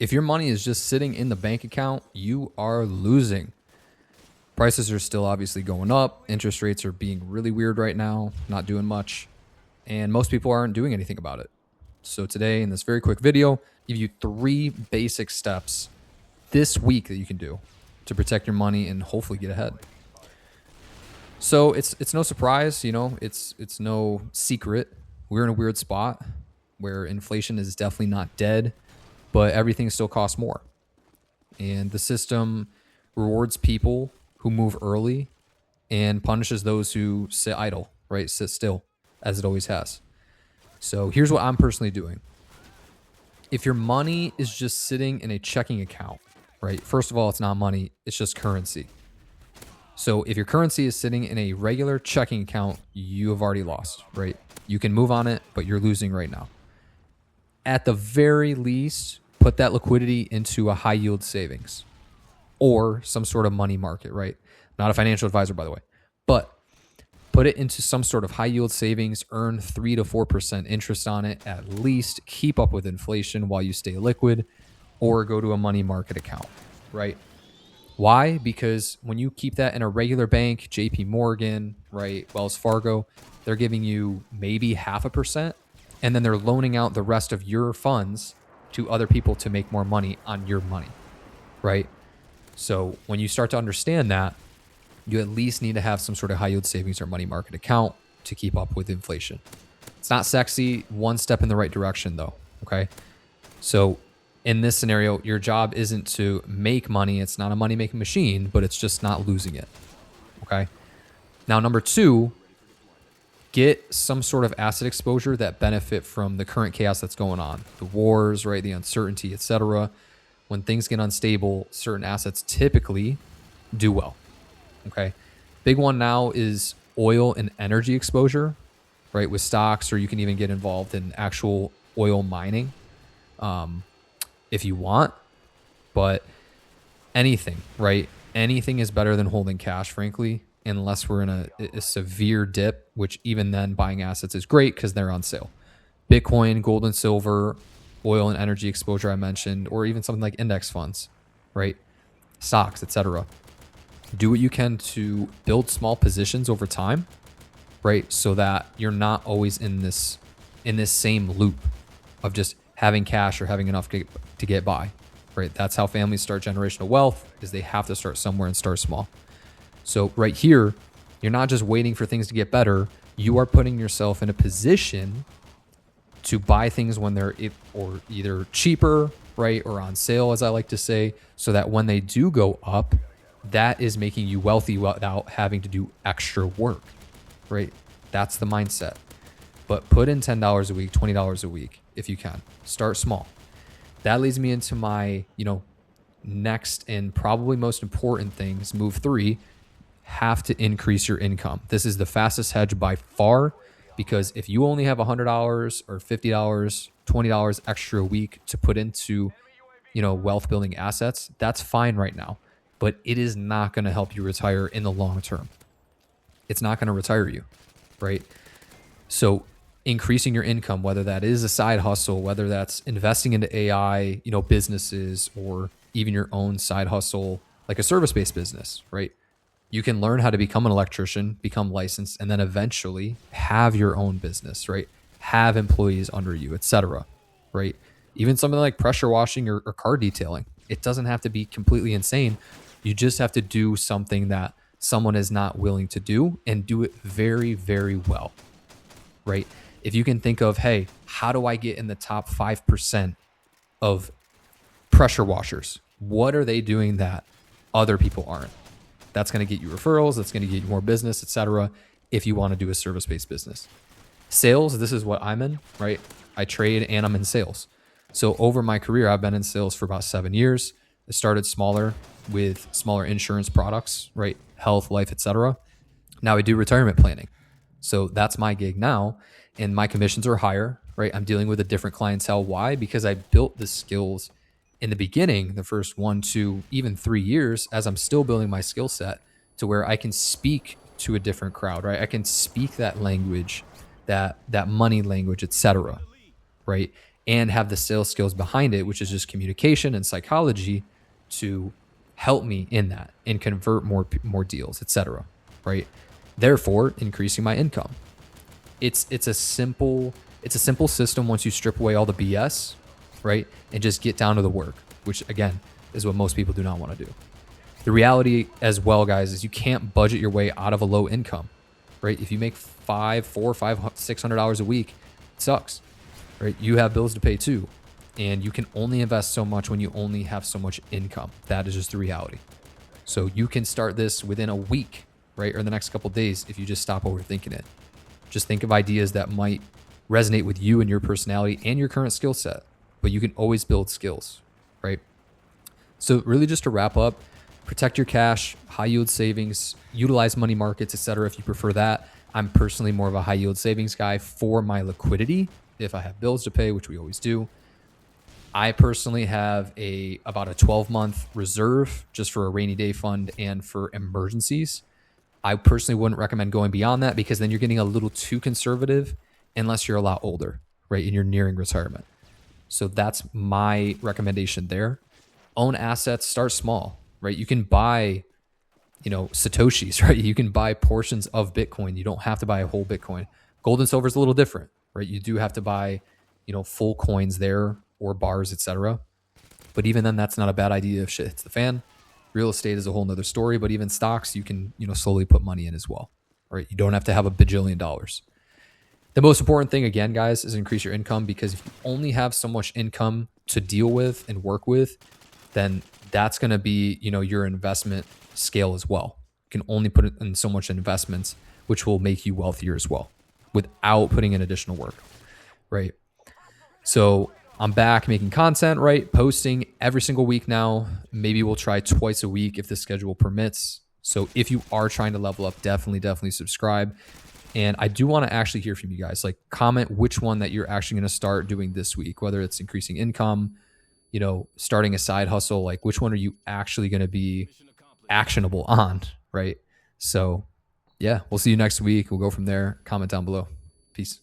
If your money is just sitting in the bank account, you are losing. Prices are still obviously going up. Interest rates are being really weird right now, not doing much. And most people aren't doing anything about it. So today, in this very quick video, I'll give you 3 basic steps this week that you can do to protect your money and hopefully get ahead. So it's no surprise, it's no secret. We're in a weird spot where inflation is definitely not dead, but everything still costs more. And the system rewards people who move early and punishes those who sit idle, right? Sit still, as it always has. So here's what I'm personally doing. If your money is just sitting in a checking account, right? First of all, it's not money, it's just currency. So if your currency is sitting in a regular checking account, you have already lost, right? You can move on it, but you're losing right now. At the very least, put that liquidity into a high yield savings or some sort of money market, right? Not a financial advisor, by the way, but put it into some sort of high yield savings, earn 3 to 4% interest on it at least, keep up with inflation while you stay liquid, or go to a money market account, right? Why? Because when you keep that in a regular bank, JP Morgan, right, Wells Fargo, they're giving you maybe 0.5%, and then they're loaning out the rest of your funds to other people to make more money on your money, right? So when you start to understand that, you at least need to have some sort of high yield savings or money market account to keep up with inflation. It's not sexy, one step in the right direction though, okay? So in this scenario, your job isn't to make money. It's not a money-making machine, but it's just not losing it, okay? Now, number 2, get some sort of asset exposure that benefit from the current chaos that's going on. The wars, right? The uncertainty, etc. When things get unstable, certain assets typically do well, okay? Big one now is oil and energy exposure, right? With stocks, or you can even get involved in actual oil mining. If you want, but anything, right? Anything is better than holding cash, frankly, unless we're in a severe dip, which even then buying assets is great because they're on sale. Bitcoin, gold and silver, oil and energy exposure I mentioned, or even something like index funds, right? Stocks, etc. Do what you can to build small positions over time, right? So that you're not always in this same loop of just having cash or having enough to get by, right? That's how families start generational wealth, is they have to start somewhere and start small. So right here, you're not just waiting for things to get better. You are putting yourself in a position to buy things when they're or either cheaper, right? Or on sale, as I like to say, so that when they do go up, that is making you wealthy without having to do extra work, right? That's the mindset. But put in $10 a week, $20 a week if you can. Start small. That leads me into my, next and probably most important things. Move 3, have to increase your income. This is the fastest hedge by far, because if you only have $100 or $50, $20 extra a week to put into, wealth building assets, that's fine right now, but it is not going to help you retire in the long term. It's not going to retire you, right? So increasing your income, whether that is a side hustle, whether that's investing into AI, businesses, or even your own side hustle, like a service-based business, right? You can learn how to become an electrician, become licensed, and then eventually have your own business, right? Have employees under you, etc., right? Even something like pressure washing or car detailing. It doesn't have to be completely insane. You just have to do something that someone is not willing to do and do it very, very well, right? If you can think of, hey, how do I get in the top 5% of pressure washers? What are they doing that other people aren't? That's going to get you referrals. That's going to get you more business, etc. if you want to do a service-based business. Sales, this is what I'm in, right? I trade and I'm in sales. So over my career, I've been in sales for about 7 years. I started smaller with smaller insurance products, right? Health, life, etc. Now I do retirement planning. So that's my gig now. And my commissions are higher, right? I'm dealing with a different clientele. Why? Because I built the skills in the beginning, the first 1, 2, even 3 years, as I'm still building my skill set to where I can speak to a different crowd, right? I can speak that language, that money language, etc., right? and have the sales skills behind it, which is just communication and psychology to help me in that and convert more deals, etc. Right? Therefore, increasing my income. It's a simple system once you strip away all the BS, right? And just get down to the work, which again is what most people do not want to do. The reality as well, guys, is you can't budget your way out of a low income, right? If you make $600 a week, it sucks, right? You have bills to pay too, and you can only invest so much when you only have so much income. That is just the reality. So you can start this within a week, right? Or the next couple of days if you just stop overthinking it. Just think of ideas that might resonate with you and your personality and your current skill set, but you can always build skills, right? So really just to wrap up, protect your cash, high yield savings, utilize money markets, etc. if you prefer that. I'm personally more of a high yield savings guy for my liquidity if I have bills to pay, which we always do. I personally have about a 12-month reserve just for a rainy day fund and for emergencies. I personally wouldn't recommend going beyond that because then you're getting a little too conservative unless you're a lot older, right? And you're nearing retirement. So that's my recommendation there. Own assets, start small, right? You can buy, Satoshis, right? You can buy portions of Bitcoin. You don't have to buy a whole Bitcoin. Gold and silver is a little different, right? You do have to buy, full coins there or bars, etc. But even then, that's not a bad idea if shit hits the fan. Real estate is a whole nother story, but even stocks, you can, slowly put money in as well, right? You don't have to have $1 bajillion. The most important thing, again, guys, is increase your income, because if you only have so much income to deal with and work with, then that's going to be, your investment scale as well. You can only put it in so much investments, which will make you wealthier as well without putting in additional work, right? So I'm back making content, right? Posting every single week now. Maybe we'll try twice a week if the schedule permits. So if you are trying to level up, definitely subscribe. And I do want to actually hear from you guys. Like, comment which one that you're actually going to start doing this week, whether it's increasing income, starting a side hustle. Like, which one are you actually going to be actionable on, right? So yeah, we'll see you next week. We'll go from there. Comment down below. Peace.